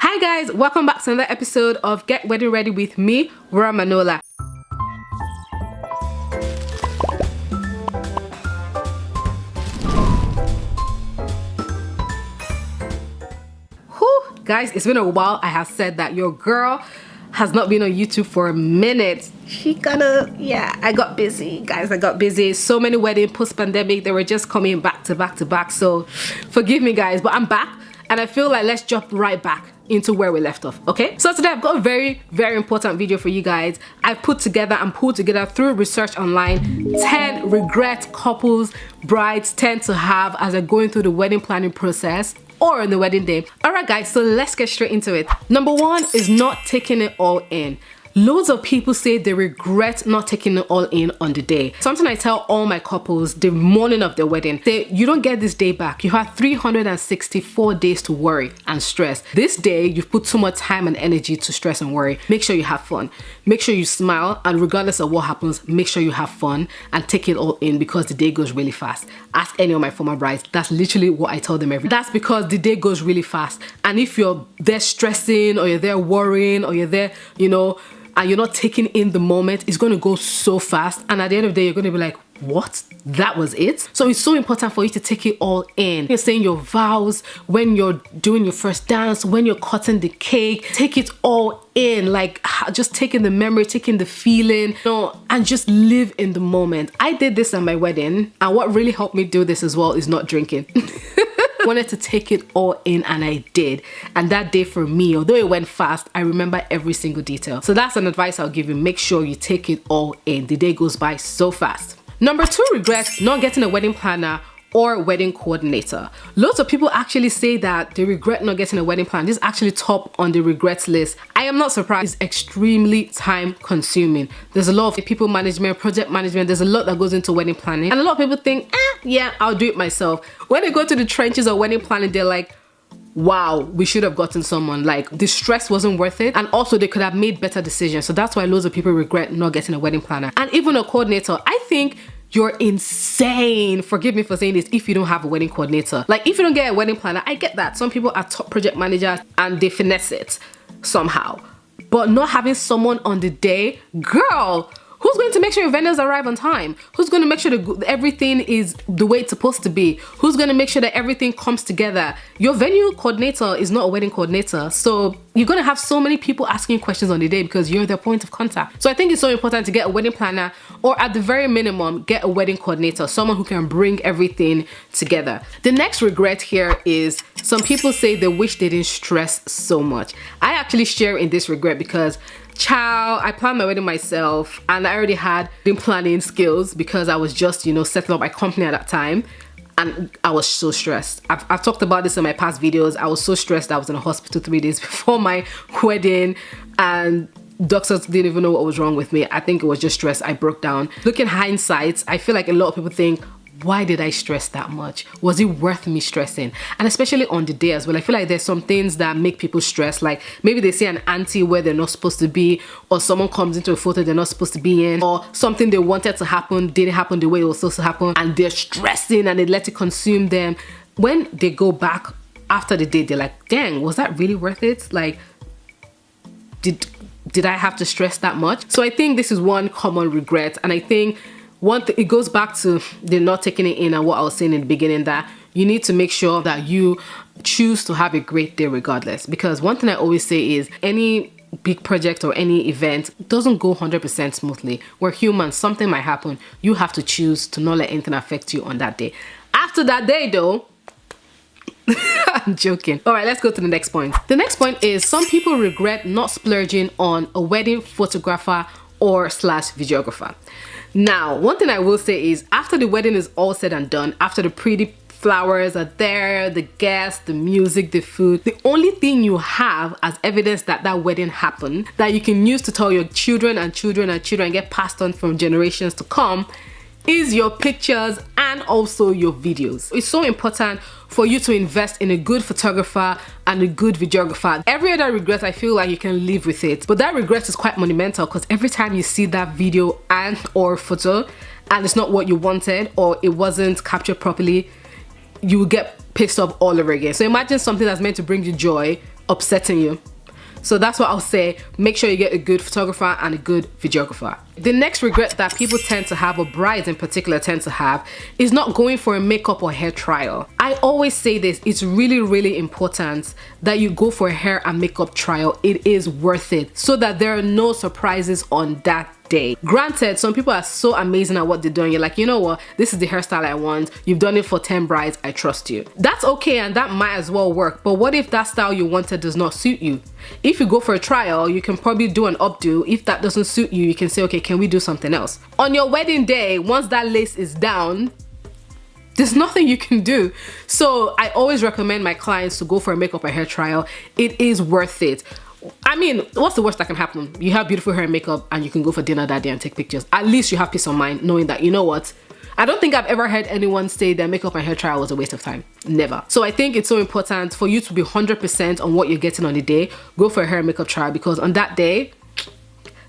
Hi guys, welcome back to another episode of Get Wedding Ready with me, Wura Manola. Whew, guys, it's been a while. I have said that your girl has not been on YouTube for a minute. I got busy, guys. I got busy. So many weddings post-pandemic, they were just coming back to back. So forgive me, guys, but I'm back and I feel like let's jump right back into where we left off. Okay, so today I've got a very important video for you guys. I've put together and pulled together through research online 10 regret couples brides tend to have as they're going through the wedding planning process or on the wedding day. All right guys, so let's get straight into it. Number one is not taking it all in. Loads of people say they regret not taking it all in on the day. Something I tell all my couples the morning of their wedding, you don't get this day back. You have 364 days to worry and stress. This day, you've put too much time and energy to stress and worry. Make sure you have fun. Make sure you smile, and regardless of what happens, make sure you have fun and take it all in because the day goes really fast. Ask any of my former brides. That's literally what I tell them every day. That's because the day goes really fast. And if you're there stressing or you're there worrying or you're there, and you're not taking in the moment, it's going to go so fast, and at the end of the day you're going to be like, what? That was it? So it's so important for you to take it all in. You're saying your vows, when you're doing your first dance, when you're cutting the cake, take it all in, like just taking the memory, taking the feeling, and just live in the moment. I did this at my wedding, and what really helped me do this as well is not drinking. Wanted to take it all in, and I did. And that day for me, although it went fast, I remember every single detail. So that's an advice I'll give you. Make sure you take it all in. The day goes by so fast. Number two regret, not getting a wedding planner or wedding coordinator. Lots of people actually say that they regret not getting a wedding plan. This is actually top on the regrets list. I am not surprised. It's extremely time consuming. There's a lot of people management, project management. There's a lot that goes into wedding planning. And a lot of people think, yeah, I'll do it myself. When they go to the trenches of wedding planning, they're like, wow, we should have gotten someone. Like, the stress wasn't worth it. And also they could have made better decisions. So that's why loads of people regret not getting a wedding planner. And even a coordinator. I think you're insane, forgive me for saying this, if you don't have a wedding coordinator. Like, if you don't get a wedding planner, I get that. Some people are top project managers and they finesse it somehow. But not having someone on the day, girl, who's going to make sure your vendors arrive on time? Who's going to make sure that everything is the way it's supposed to be? Who's going to make sure that everything comes together? Your venue coordinator is not a wedding coordinator. So you're going to have so many people asking questions on the day because you're their point of contact. So I think it's so important to get a wedding planner, or at the very minimum, get a wedding coordinator, someone who can bring everything together. The next regret here is some people say they wish they didn't stress so much. I actually share in this regret because I planned my wedding myself, and I already had been planning skills because I was just, setting up my company at that time, and I was so stressed. I've talked about this in my past videos. I was so stressed I was in a hospital 3 days before my wedding, and doctors didn't even know what was wrong with me. I think it was just stress. I broke down. Looking hindsight, I feel like a lot of people think, why did I stress that much? Was it worth me stressing? And especially on the day as well. I feel like there's some things that make people stress. Like maybe they see an auntie where they're not supposed to be, or someone comes into a photo they're not supposed to be in, or something they wanted to happen didn't happen the way it was supposed to happen, and they're stressing and they let it consume them. When they go back after the day, they're like, dang, was that really worth it? Like, did I have to stress that much? So I think this is one common regret. And I think it goes back to the not taking it in and what I was saying in the beginning, that you need to make sure that you choose to have a great day regardless. Because one thing I always say is any big project or any event doesn't go 100% smoothly. We're humans, something might happen. You have to choose to not let anything affect you on that day. After that day though, I'm joking. All right, let's go to the next point. The next point is some people regret not splurging on a wedding photographer or / videographer. Now, one thing I will say is after the wedding is all said and done, after the pretty flowers are there, the guests, the music, the food, the only thing you have as evidence that that wedding happened, that you can use to tell your children and get passed on from generations to come, is your pictures and also your videos. It's so important for you to invest in a good photographer and a good videographer. Every other regret, I feel like you can live with it, but that regret is quite monumental because every time you see that video and or photo and it's not what you wanted or it wasn't captured properly, you will get pissed off all over again. So imagine something that's meant to bring you joy upsetting you. So that's what I'll say. Make sure you get a good photographer and a good videographer. The next regret that people tend to have, or brides in particular tend to have, is not going for a makeup or hair trial. I always say this, it's really, really important that you go for a hair and makeup trial. It is worth it, so that there are no surprises on that day. Granted, some people are so amazing at what they're doing. You're like, you know what, this is the hairstyle I want. You've done it for 10 brides, I trust you. That's okay, and that might as well work. But what if that style you wanted does not suit you? If you go for a trial, you can probably do an updo. If that doesn't suit you, you can say, okay, can we do something else? On your wedding day, once that lace is down, there's nothing you can do. So I always recommend my clients to go for a makeup or hair trial. It is worth it. I mean, what's the worst that can happen? You have beautiful hair and makeup and you can go for dinner that day and take pictures. At least you have peace of mind knowing that, you know what, I don't think I've ever heard anyone say that makeup and hair trial was a waste of time. Never. So I think it's so important for you to be 100% on what you're getting on the day. Go for a hair and makeup trial, because on that day,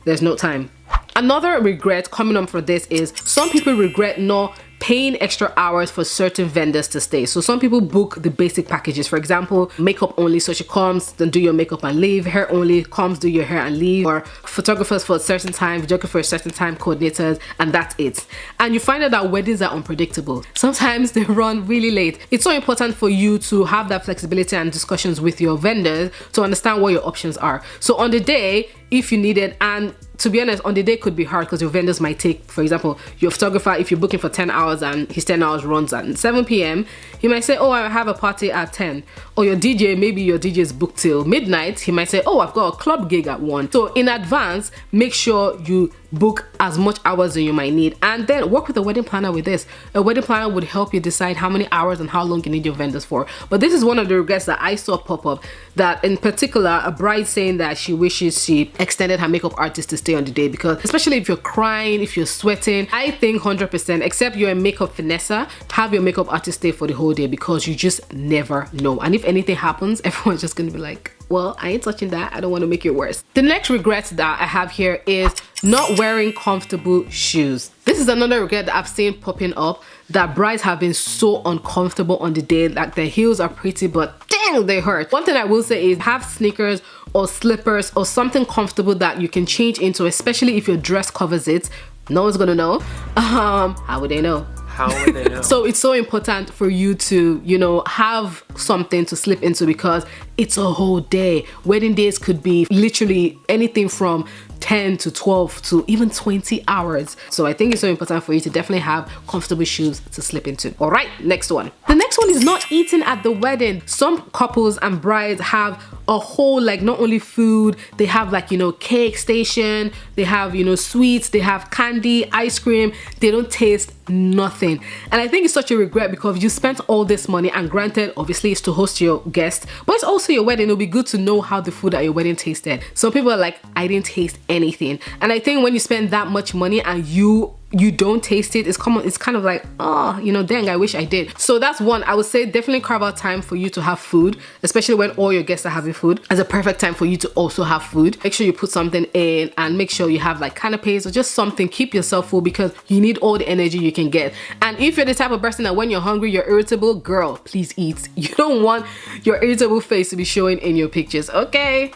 there's no time. Another regret coming up for this is some people regret not paying extra hours for certain vendors to stay. So some people book the basic packages. For example, makeup only, so she comes, then do your makeup and leave. Hair only, comes, do your hair and leave. Or photographers for a certain time, videographer for a certain time, coordinators, and that's it. And you find out that weddings are unpredictable. Sometimes they run really late. It's so important for you to have that flexibility and discussions with your vendors to understand what your options are. So on the day, if you need it, and to be honest, on the day could be hard because your vendors might take, for example, your photographer, if you're booking for 10 hours and his 10 hours runs at 7 p.m, he might say, oh, I have a party at 10. Or your DJ, maybe your DJ is booked till midnight. He might say, oh, I've got a club gig at 1. So in advance, make sure you book as much hours as you might need, and then work with a wedding planner with this. A wedding planner would help you decide how many hours and how long you need your vendors for. But this is one of the regrets that I saw pop up, that in particular, a bride saying that she wishes she extended her makeup artist to stay on the day, because especially if you're crying, if you're sweating, I think 100%, except you're a makeup finesser, have your makeup artist stay for the whole day, because you just never know. And if anything happens, everyone's just gonna be like, well, I ain't touching that. I don't want to make it worse. The next regret that I have here is not wearing comfortable shoes. This is another regret that I've seen popping up, that brides have been so uncomfortable on the day. Like, their heels are pretty, but dang, they hurt. One thing I will say is have sneakers or slippers or something comfortable that you can change into, especially if your dress covers it. No one's gonna know. How would they know? How would they know? So it's so important for you to, you know, have something to slip into, because it's a whole day. Wedding days could be literally anything from 10 to 12 to even 20 hours. So I think it's so important for you to definitely have comfortable shoes to slip into. All right, next one. The next one is not eating at the wedding. Some couples and brides have a whole, like, not only food, they have, like, you know, cake station, they have, you know, sweets, they have candy, ice cream, they don't taste nothing. And I think it's such a regret, because you spent all this money, and granted, obviously it's to host your guests, but it's also your wedding. It'll be good to know how the food at your wedding tasted. Some people are like, I didn't taste anything. And I think when you spend that much money and you don't taste it, it's kind of like, oh, you know, dang, I wish I did. So that's one. I would say definitely carve out time for you to have food, especially when all your guests are having food. It's a perfect time for you to also have food. Make sure you put something in, and make sure you have like canapes or just something. Keep yourself full, because you need all the energy you can get. And if you're the type of person that when you're hungry, you're irritable, girl, please eat. You don't want your irritable face to be showing in your pictures, okay?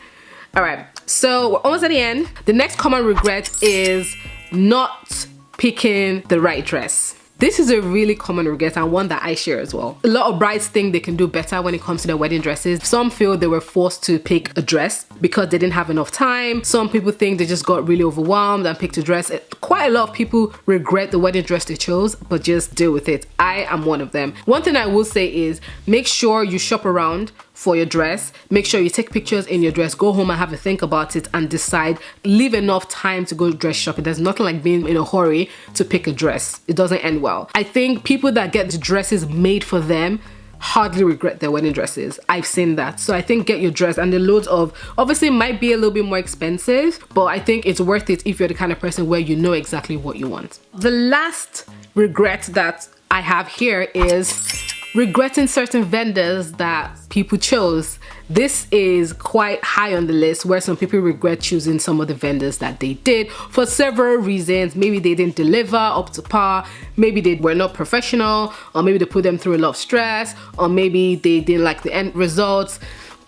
All right, so we're almost at the end. The next common regret is not picking the right dress. This is a really common regret, and one that I share as well. A lot of brides think they can do better when it comes to their wedding dresses. Some feel they were forced to pick a dress because they didn't have enough time. Some people think they just got really overwhelmed and picked a dress. Quite a lot of people regret the wedding dress they chose, but just deal with it. I am one of them. One thing I will say is make sure you shop around for your dress. Make sure you take pictures in your dress, go home and have a think about it and decide. Leave enough time to go dress shopping. There's nothing like being in a hurry to pick a dress. It doesn't end well. I think people that get the dresses made for them hardly regret their wedding dresses. I've seen that. So I think get your dress, and the loads of, obviously it might be a little bit more expensive, but I think it's worth it if you're the kind of person where you know exactly what you want. The last regret that I have here is regretting certain vendors that people chose. This is quite high on the list, where some people regret choosing some of the vendors that they did for several reasons. Maybe they didn't deliver up to par, maybe they were not professional, or maybe they put them through a lot of stress, or maybe they didn't like the end results.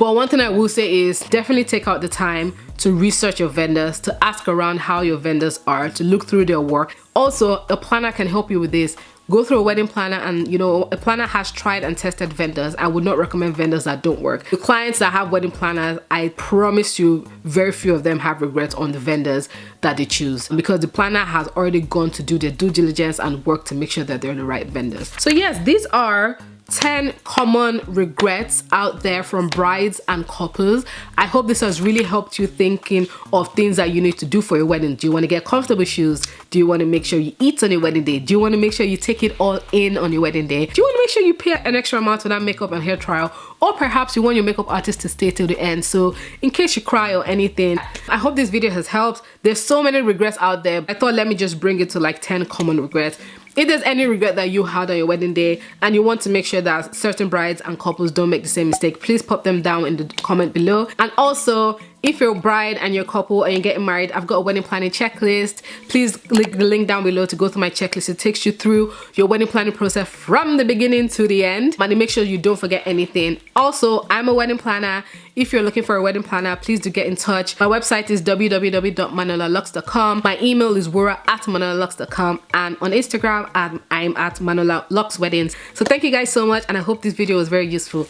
But one thing I will say is definitely take out the time to research your vendors, to ask around how your vendors are, to look through their work. Also, a planner can help you with this. Go through a wedding planner, and you know, a planner has tried and tested vendors. I would not recommend vendors that don't work. The clients that have wedding planners, I promise you, very few of them have regrets on the vendors that they choose, because the planner has already gone to do their due diligence and work to make sure that they're the right vendors. So yes, these are 10 common regrets out there from brides and couples. I hope this has really helped you thinking of things that you need to do for your wedding. Do you want to get comfortable shoes? Do you want to make sure you eat on your wedding day? Do you want to make sure you take it all in on your wedding day? Do you want to make sure you pay an extra amount for that makeup and hair trial? Or perhaps you want your makeup artist to stay till the end, so in case you cry or anything. I hope this video has helped. There's so many regrets out there. I thought let me just bring it to like 10 common regrets. If there's any regret that you had on your wedding day and you want to make sure that certain brides and couples don't make the same mistake, please pop them down in the comment below. And also, if you're a bride and you're a couple and you're getting married, I've got a wedding planning checklist. Please click the link down below to go through my checklist. It takes you through your wedding planning process from the beginning to the end. And make sure you don't forget anything. Also, I'm a wedding planner. If you're looking for a wedding planner, please do get in touch. My website is www.manolalux.com. My email is wura@manolalux.com. And on Instagram, I'm at Manola Lux Weddings. So thank you guys so much, and I hope this video was very useful.